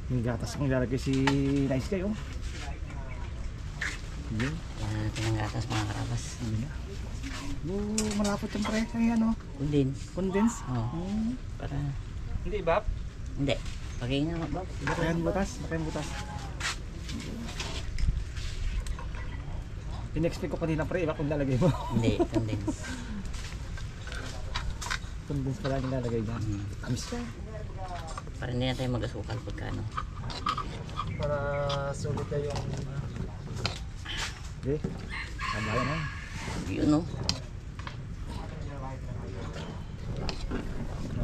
May gatas kong ilalagay si Nice Guy, oh. Yun. Yan natin ang gatas mga karabas. Yun na. Malapot yung pre. Ay ano? Condense. Condense? Oo. Para... Hindi, Bab? Hindi. Pagay nga Bob. Lakayan butas. Lakayan butas. In-expect ko kanina pre, iba kung lalagay mo. Hindi, condense. Condense pala yung lalagay niya. Amis ka. Para hindi na tayo mag-asukal pagkano. Para sulit na yung... Okay. Sabayan na. Yun no.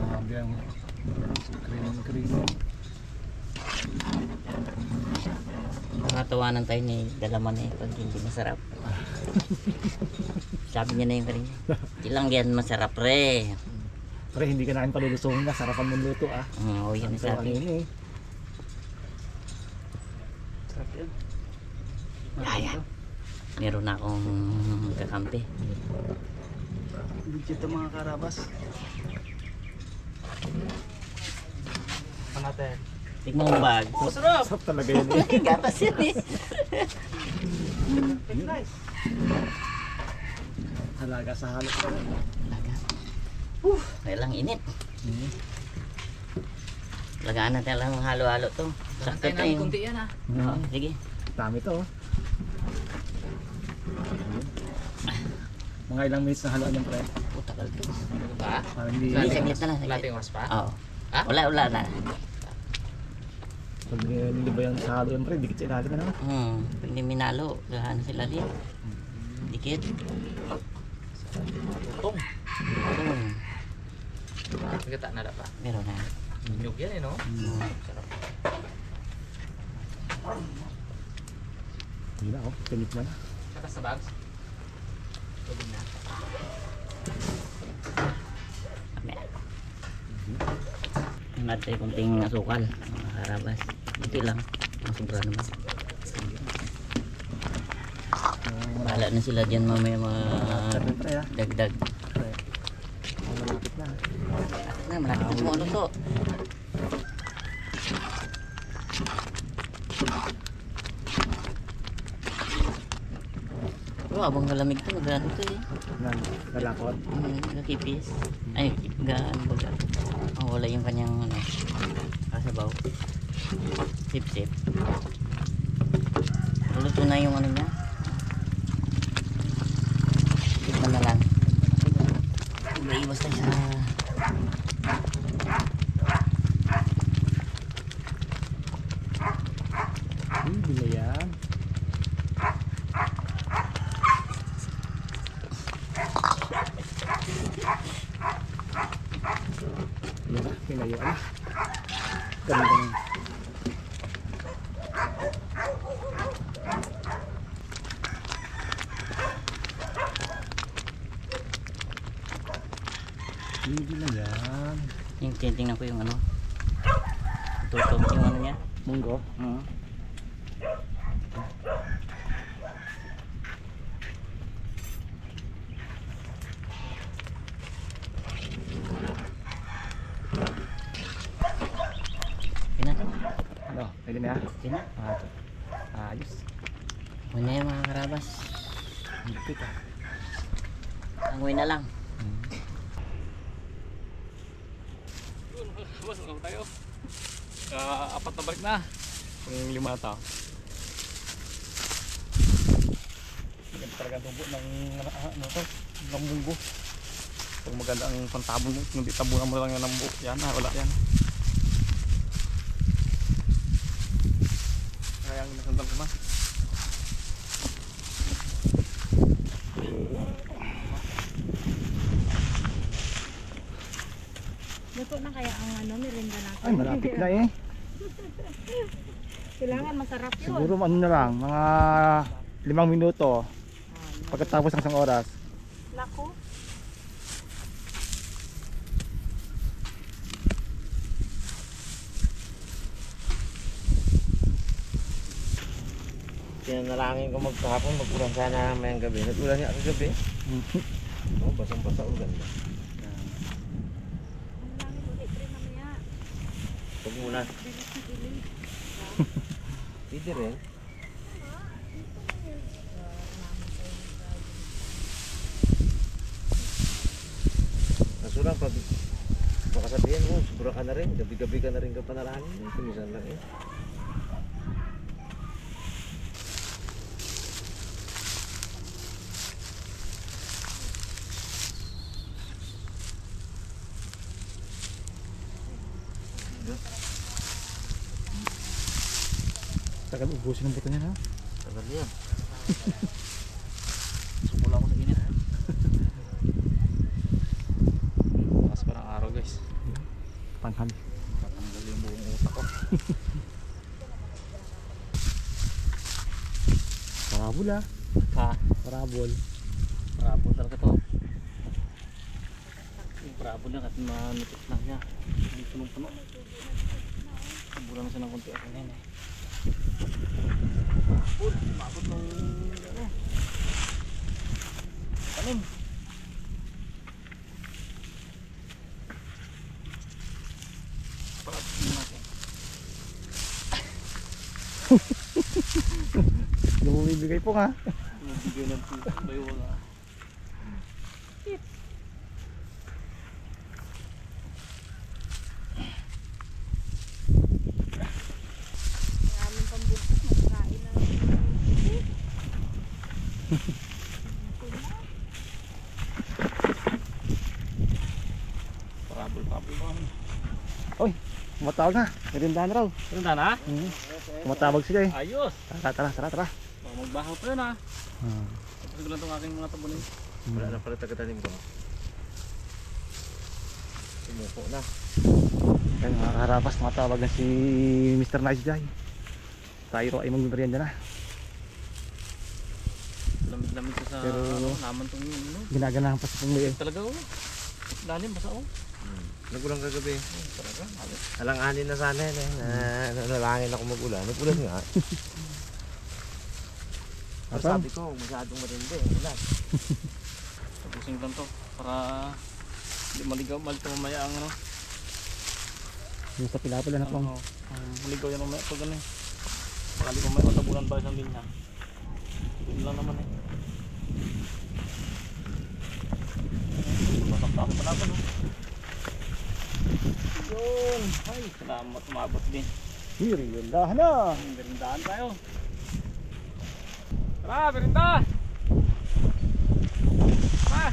Grabe ang cream. Nakatawanan tayo ni Dalaman eh pag hindi masarap. Sabi niya na yung kanina. Ilang yan masarap pre. Pre, hindi ka namin palulusong na. Sarapan mong luto ah. Oo, yun ang sabi. Ano eh. Sarap yun. Ayan. Meron na akong kakampi. Legit ito mga karabas. Ano natin? Tignan mo bag. Masarap! Sarap talaga yun eh. Gatas yan eh. Nice! Halaga sa halo. Kailang init. Lagaan natin lang halo-halo to. Sakto to yung... kunti yan ah. Oo, sige. Dami to oh. Mga ilang minutes na haluan yung pre. Tagal to. Ba? Parang hindi. Saglit na lang. saglit. Lating oras pa? Oo. Ha? Wala na. Pag niliba yung sa halo yung pre, dikit sa ilalim na. Pag hindi minalo, gahan sila din. Dikit. Tutong. Hmm. Nagkata na pa. Meron na. Nyug yan eh no? Sarap. Hindi na oh, pilit na. Saka sa bags. Tubig na. Natin tayo kunting asukal. Mga karabas. Buti lang. Masubra naman. Bahala na sila dyan mamaya Sabi pre ah. dagdag. Pre. Malapit na. Malapit na semua luto. Abang malamig to, magano to eh. Lalakot. Nakipis. Ay, gaan baga. Wala yung kanyang ano, kasabaw. Sip-sip. Luto na yung ano niya. Tignan na lang. Iwas tayo sa... Bila yan. Yan ah, pinayo ah. Ganda ng... Bila yan. Yung titingnan ko yung ano. Tutog yung ano niya. Munggo. Ano, pwede na. Pina. Ayos. Muna yung mga karabas. Higpit ah. Angoy na lang. Boss, ano tayo? Apat na balik na. Yung 5 tao. Maganda talaga ang tubo ng ano to, ng munggo. Pag maganda ang pantabon mo, hindi tabunan mo lang yan ng buo. Yan na, wala yan. Kaya ang nasandang ko na. Luto na kaya ang ano, merinda natin. Ay, malapit na eh. Kailangan masarap yun. Siguro ano na lang, mga 5 minuto. Pagkatapos ng 1 oras. Naku. Tinanalangin ko magkahapon, mag-ulan sana mayang gabi. Nag-ulan niya kagabi. Basang-basa, ulan na. muna. Pwede rin. Kaso lang, pag baka sabihin mo, sobra ka na rin, gabi-gabi ka na rin ka panalangin. Kumisan lang eh. Tagal ubusin ng buto niya na. Tagal yan. Sumula ako sa init. Mas parang araw guys. Tanghal. Tatanggal yung buong utak ko. Parabol ah. Ha? Parabol. Parabol talaga to. Yung parabol lang at manipis lang niya. Hindi punong-puno. Sabulan na siya ng konti ako ngayon eh. Mabot ng ano. Tanim. Parabol natin. Lumibigay po nga. Bigyan ng tuto. Bayo wala. Maraming pambultok, magkain ng Parabol ba? Tumatawag na. Merindahan raw. Ganda na? Tumatawag sila eh. Ayos! Tara. Baka magbahaw pa yun ah. Tapos ko lang itong aking mga tabunin. Wala na pala taga-tanim ko. Sumuko na. Kaya mga karabas, tumatawag na si Mr. Nice Guy. Tayo ay magmerienda na. Lamig-lamig ko sa Pero- naman itong ano. Ginaganahan pa sa pumuwi eh. Talaga oh. Lalim basa oh. Nagulang kagabi. Talaga. Alang-anin na sana yun eh. Nanalangin ako mag-ulan. Nag-ulan nga. Pero Asan? sabi ko, masyadong matindi. Ulan. Tapusin lang to. Para hindi maligaw. Malito mamaya ang ano. Yung sa Pilapol na pang. Maligaw yan mamaya pag ano eh. Baka di mamaya matabunan ba isang linya. Yun lang naman eh. Patak-tak pa naman oh. Yun. Ay, salamat umabot din. Meriendahan na. Berindahan tayo. Tara, berinda! Tara!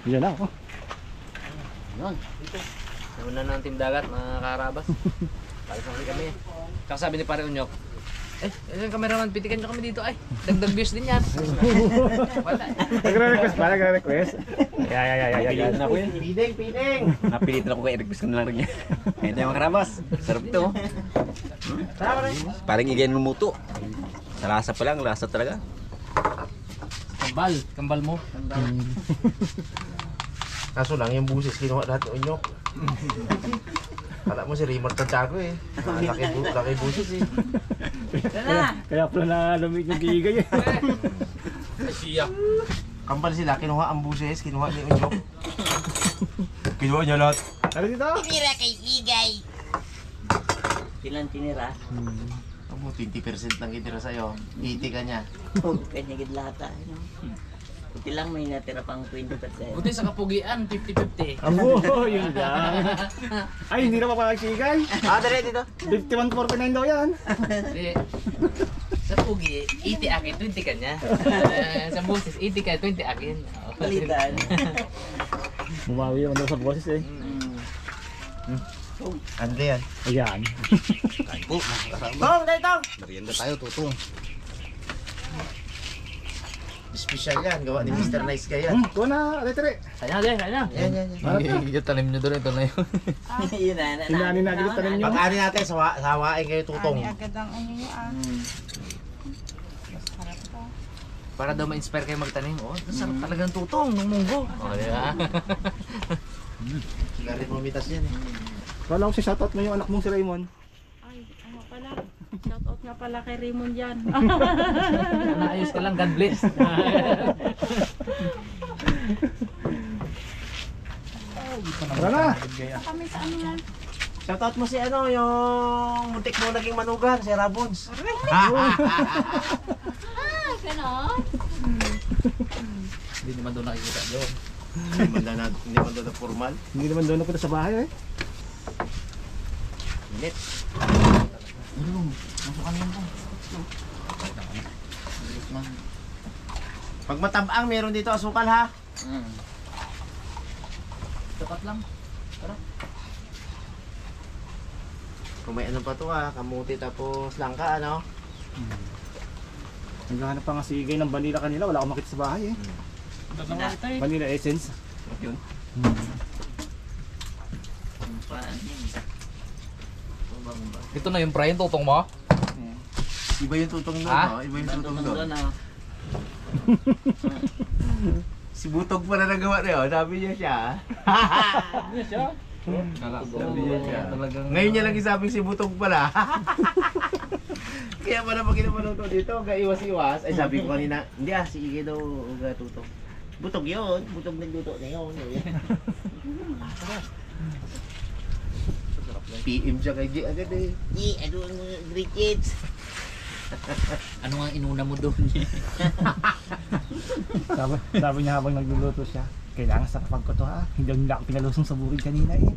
Yan na oh. Yun. Naman na ng team dagat, mga karabas. Palis na kami. Kakasabi ni Pare Unyok, yung cameraman, pitikan nyo kami dito ay. Dagdag views din yan. Wala. Nagre-request ba? Nagre-request? Pilit na ko yan. Piding! Napilitan ako kaya request ko na lang rin yan. Ito yung mga karabas. Sarap ito. Parang igayin lumuto. Sa lasa pa lang, lasa talaga. Kambal mo. Kaso lang yung busis kinuha lahat ng unyok. Kala mo si Raymond Santiago eh. Laki busis eh. Kaya pala nalamig yung gigay eh. Kambal sila, kinuha ang busis, kinuha ni unyok. Kinuha niya lahat. Ano dito? Tinira kay Igay. Ilan tinira? Abo, 20% lang itira sa'yo. 80 ka niya. Kanya gid lahat ano. Buti lang may natira pang 20%. Buti sa kapugian, 50-50. Amo, yun lang. Ay, hindi na mapakakigay. Dali dito. 51.49 daw yan. Sa pugi, 80 akin, 20 kanya. Sa boses, 80 ka, 20 akin. Palitan. Bumawi naman daw sa boses eh. Ano yan? Ayan. Tong, dali tong! Merienda tayo, tutong. Special yan, gawa ni Mr. Nice Guy yan. Kuha na, aletere. Kanya, kanya. Yan. Yung tanim nyo doon, ito na yun. Yun na. Sinani na dito tanim nyo. Pag-ani natin, sawain kayo tutong. Ani agad ang ano niyo Masarap to. Para daw ma-inspire kayo magtanim. Oh, sarap talaga ng tutong ng munggo. Oh, di ba? Garit mamitas yan eh. Kala ko si shoutout mo yung anak mong si Raymond. Ay, ano pala. Shout out nga pala kay Raymond yan. Naayos ka lang, God bless. Tara na. Kami sa ano yan? Shoutout mo si ano, yung muntik mo naging manugang, si Rabons. Ganon? Hindi naman doon nakikita doon. Hindi man daw na formal. Hindi naman doon napunta sa bahay eh. Init. Pag matabang, meron dito asukal ha. Tapat lang. Kung may ano pa to ha, kamuti tapos langka ano. Naghahanap pa nga si Igay ng vanilla kanila, wala akong makita sa bahay eh. Vanilla essence. Yun. Ito na yung Brian, tutong mo? Iba yung tutong doon, Ha? no? Iba yung tutong doon. Si Butog pa na nagawa na yun, sabi niya siya. Sabi niya siya. Ngayon niya lang isabing si Butog pala. Kaya pala pag kinapanood ko dito, iwas-iwas. Ay sabi ko kanina, hindi si Ige daw uga tutong. Butog yun, Butog nagluto na yun. PM siya kay G agad eh. G, ano ang mga great kids? Ano nga inuna mo doon? Sabi niya habang nagluluto siya, kailangan sarapan ko to ha. Hindi nila ako pinalusong sa bukid kanina eh.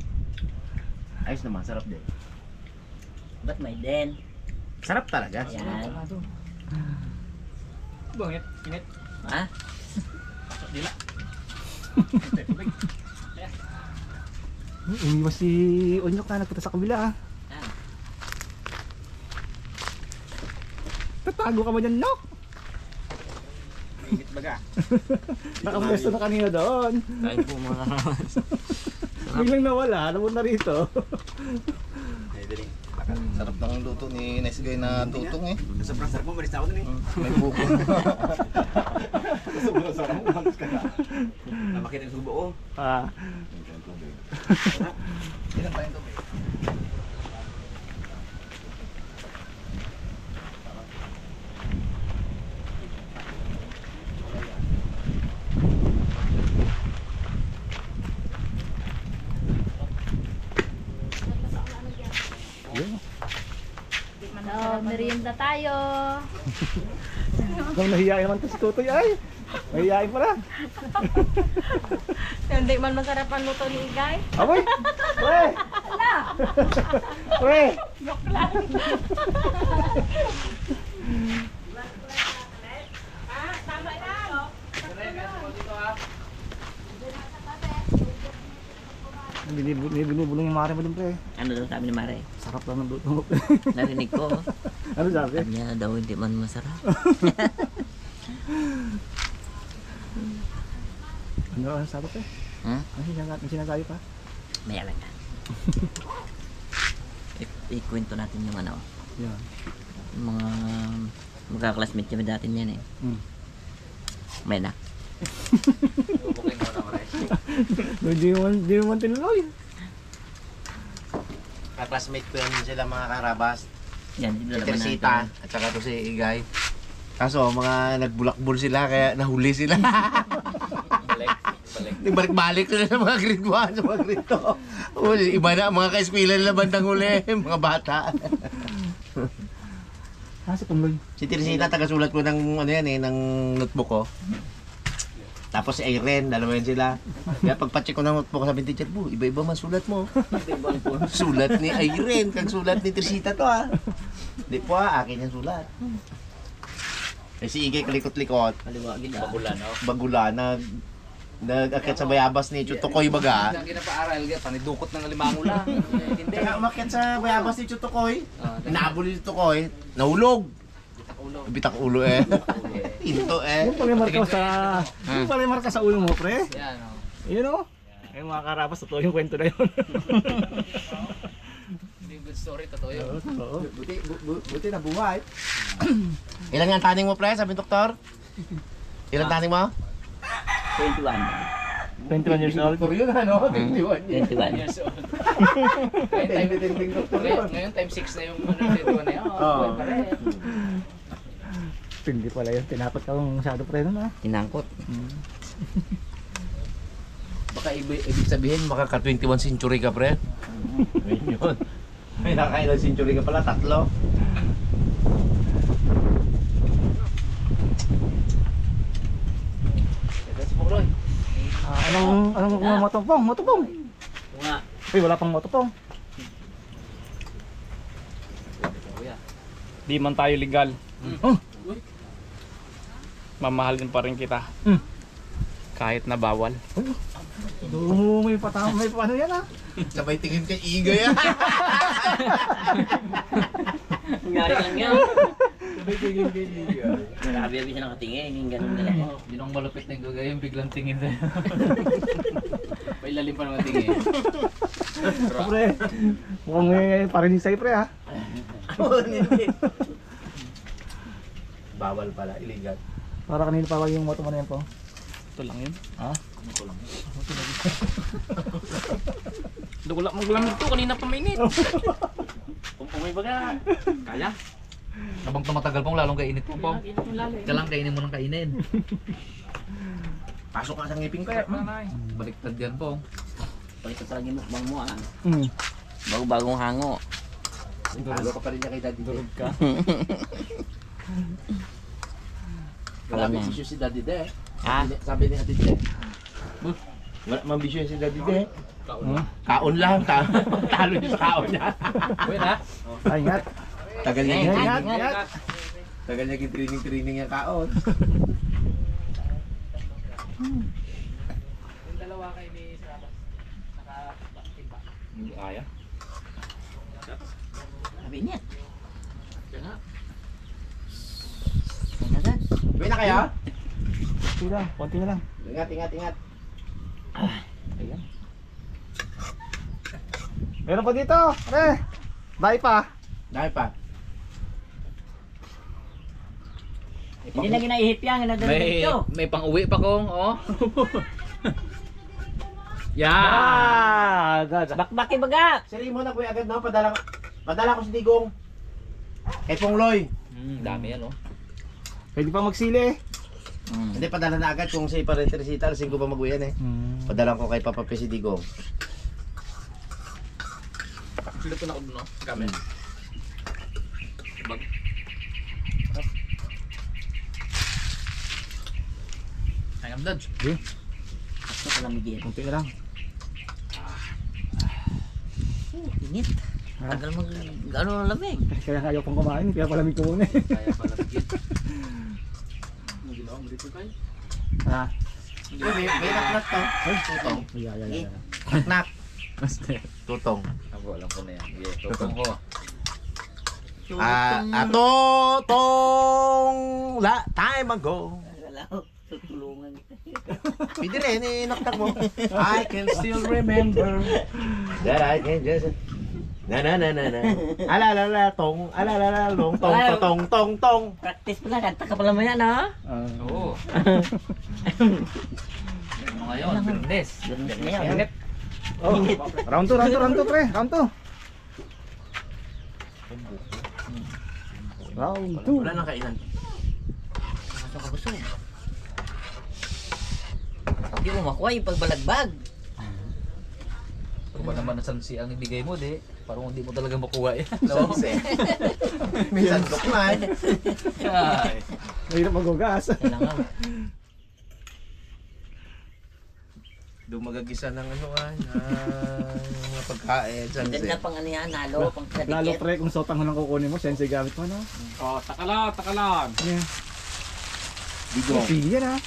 Ayos naman, sarap din. Ba't may den? Sarap talaga. Yan. Bangit, init. Ha? Umiwas si Onyok na nagpunta sa kabila ah. Ah. Tatago ka mo dyan, Nok! Init baga. Nakapuesto na kanina doon. Kain po mga karamas. Biglang nawala, namun na rito. Sarap ng luto ni nice guy na tutong eh. Sobrang sarap mo, malis na ako dun eh. May buko. Sobrang sarap mo, malis ka na. Namakit ang subo ko. Ah, Ilan pa yung tubig? So, merienda tayo. nang nahiyain naman to si Tutoy ay. Nahiyain pala. Hindi man masarap ang luto ni Igay. Aboy! Pre! Pre! Binubulong yung mare mo dun pre. Ano daw sabi ni Mare? Sarap lang ng luto mo. Narinig ko. Ano sabi? Sabi niya daw hindi man masarap. Ano sabi pre? Ha? Ano sinasabi pa? May alaga. Ikwento natin yung ano. Yan. Yung mga magkaklasmate kami dati niyan eh. May na. Bubukin mo na pare. Hindi naman tinuloy. Kaklasmate ko yan sila mga karabas. Yan, dito Si naman Teresita natin. at saka to si Igay. Kaso mga nagbulakbol sila kaya nahuli sila. Balik. Nagbalik-balik sila sa mga grade 1 sa mga grade 2. Iba na ang mga ka-eskwela nila bandang huli, mga bata. Si Tumloy. Si Teresita tagasulat ko ng ano yan eh, ng notebook ko. Tapos si Irene, dalawa yan sila. Kaya pagpacheck ko ng notebook, sabi ni teacher, "Bu, iba-iba man sulat mo." Sulat ni Irene, kag sulat ni Teresita to ha. Di po ha, akin yung sulat. Eh si Igay kalikot-likot, Maliwagin na. Bagulan, no? bagula, nag-akit sa bayabas ni Chutokoy baga. Ang ginapaaral, panidukot ng limango lang. Hindi. Kaya umakyat sa bayabas ni Chutokoy, Ah, inabol ni Chutokoy, nahulog. ulo. Bitak ulo eh. Into eh. Yung palimarka sa... Yung palimarka sa ulo mo, pre. Yan, oh. Yun o. Ay mga karabas, totoo yung kwento na yun. Hindi good story, totoo yun. Oo. Buti na buhay. Ilan nga ang taning mo, pre? Sabi ng doktor? Ilan taning mo? 21. 21 years old. Doktor yun ano? 21 years. 21. Years old. Ngayon, time 6 na yung ano, 21 na yun. Oo. Buhay pa rin. Hindi pala yun. Tinapot ka kung masyado pre nun ha. Tinangkot. Baka ibig sabihin, makaka 21 century ka, pre. Ayun yun. May nakailang century ka pala, 3. Ito si Pukroy. Anong motopong? Motopong! Nga. Uy, wala pang motopong. Kuya. Di man tayo legal. Oh. Mamahalin pa rin kita. Mm. Kahit na bawal. May patama, may paano yan Sabay tingin kay Igay ah. Nangyari ka nga. Grabe siya nakatingin. Yung ganun talaga. Yun ang malupit na gagawin, biglang tingin sa'yo. Pailalim pa naman tingin. Pre, mukhang parinig sa'yo pre ha. Bawal pala, illegal. Para kanina pa yung moto mo na yan po. Ito lang yun. Ha? Wala maglamig to. Kanina pa mainit. Kung may baga, kaya. Habang tumatagal pong lalong kainit po po. Ka lang kainin mo ng kainin. Pasok ka sa ngipin ko. Baliktad yan po. Baliktad talaga yung mukbang mo ah. Mm. Bago-bagong hango. Talo ka pa rin niya kay Daddy Durog ka. Alam Grabe niya. bisyo si Daddy De. Ha? Sabi ni Ate De. Mambisyo si Daddy De. Kaon lang. Talo niya sa kaon niya. Uy na. Ay, ingat. Tagal niya Ingat, yung ingat. Tagal niya yung training yung kaon. Yung dalawa kay ni Sarabas. Nakatimba. Hindi kaya. Sabi niya. Kaya nga. Kaya Uwi na kaya? Konti lang, konti na lang. Ingat, ingat, ingat. Ayan. Meron pa dito, pre. Dahil pa. Dahil pa. Hindi na ginaihip yan. May pang-uwi pa kong, oh. Yan. Agad. Bakbaki baga. Siri mo na kuya agad na. Padala ko si Digong. Kay Pongloy. Dami yan, oh. Pwede pa magsili. Hindi, padala na agad kung si Parenteresita. Alasing ko pa mag-uwi yan eh. Padala ko kay Papa Pe si Digong. Sila po na ako dun, oh. Gamit. Bag. Hanggang dodge. Ito palamigin. Konti na lang. Init. Tagal mag... Gano'n lamig. Kaya ayaw pang kumain, kaya palamig ko muna eh. Kaya pala bigit. Ang ginawa mo dito kayo? Ha? May knock-knock to. Ay, tutong. Yeah. Knock-knock. Tutong. Ako, alam ko na yan. Yeah, tutong ko. Tutong la time ago. Wala ko. Tutulungan kita. Pwede rin, knock-knock mo. I can still remember that I can just... Na. Alalala tong, alalala long, tong. Practice pala. Kanta ka pala mo yan ha? Oo. Ano ngayon? Bernes. Ganun na yan. Oh, round 2 pre, round 2. Round 2. Wala nang kainan. Gusto ka busog. Hindi mo makuha yung pagbalagbag. Kung ba naman nasan si ang ibigay mo, di? Parang hindi mo talaga makuha yan. No? Minsan dokman. Ay. Mahirap magugas. Kailangan. Dumagagisa ng ano mga pagkain. Ganda pang ano yan. Halo. Pang Lalo kadikit. pre, kung sotang lang kukunin mo, sensei gamit mo no? Oh, takalan. Yeah. Digong. Pili yan ha.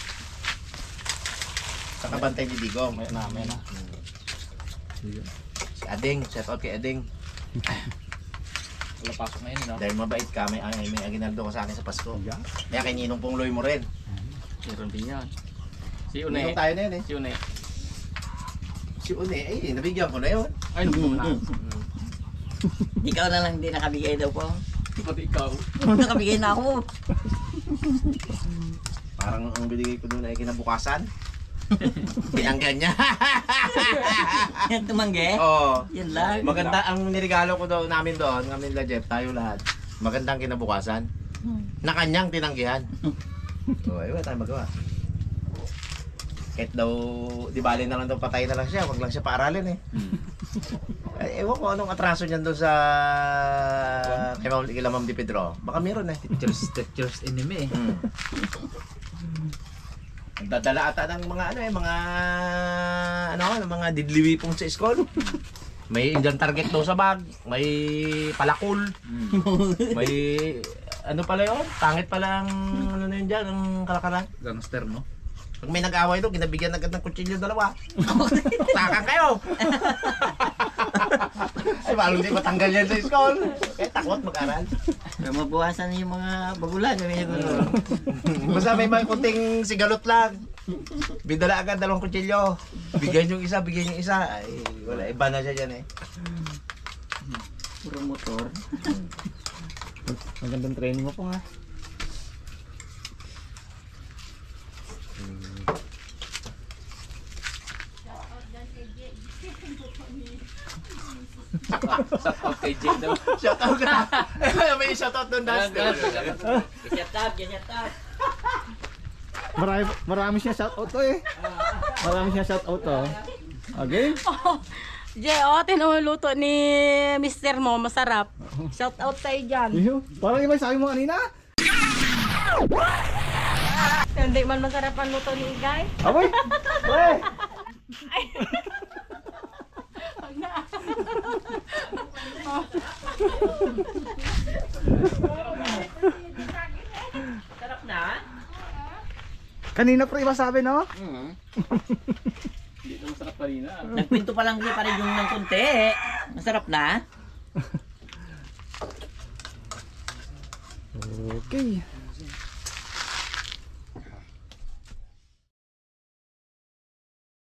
Sa kabantay ni Digong. May na. Si Ading, shout out kay Ading. Wala pasok na yun, no? Dahil mabait ka, may aginaldo ka sa akin sa Pasko. Yeah. Kaya kay Ninong Pongloy mo rin. Meron din yan. Si Ninong tayo na yun eh. Si Une. Si Une, ay nabigyan ko na yun. Ay, nung na. Ikaw na lang hindi nakabigay daw po. Pati ikaw. Nakabigay na ako. Parang ang binigay ko doon ay kinabukasan. Tinanggan niya. Yan tumangge. Oo. Yan lang. Maganda ang niregalo ko daw namin doon, namin la Jeff, tayo lahat. Magandang kinabukasan. Na kanyang tinanggihan. So, ay wala tayong magawa. Kahit daw, di bali na lang daw patay na lang siya, wag lang siya paaralin eh. Ewan ko anong atraso niyan doon sa kila Ma'am Di Pedro. Baka meron eh. Teacher's enemy eh. Dadala ata ng mga mga didliwipong sa school. May Indian target daw sa bag, may palakol, may ano pala yun? Pangit pala ang ano na yun dyan, ang kalakaran. Gangster, no? Pag may nag-away doon, kinabigyan agad ng kutsilyo dalawa. Takan kayo! Ay, malong di matanggal yan sa school. Kaya takot mag-aral. Para mabawasan yung mga bagulan. Basta may mga kunting sigalot lang. Bidala agad dalawang kutsilyo. Bigyan yung isa. Ay, wala, iba na siya dyan eh. Puro motor. Magandang training mo po ha. Okay, Jake daw. Shout out ka. May shout out doon, Dusty. Get up. Marami siya shout out to eh. Marami siya shout out to. Okay? tinuluto ni Mr. mo, masarap. Shout out sa'yo dyan. Parang iba sabi mo kanina. Hindi man masarap ang luto ni Igay. Aboy! Pre! Sarap na? Kanina pre iba sabi no? Hindi ito masarap kanina. Nagpinto pa lang siya pa rin yung ng konti. Masarap na. Okay.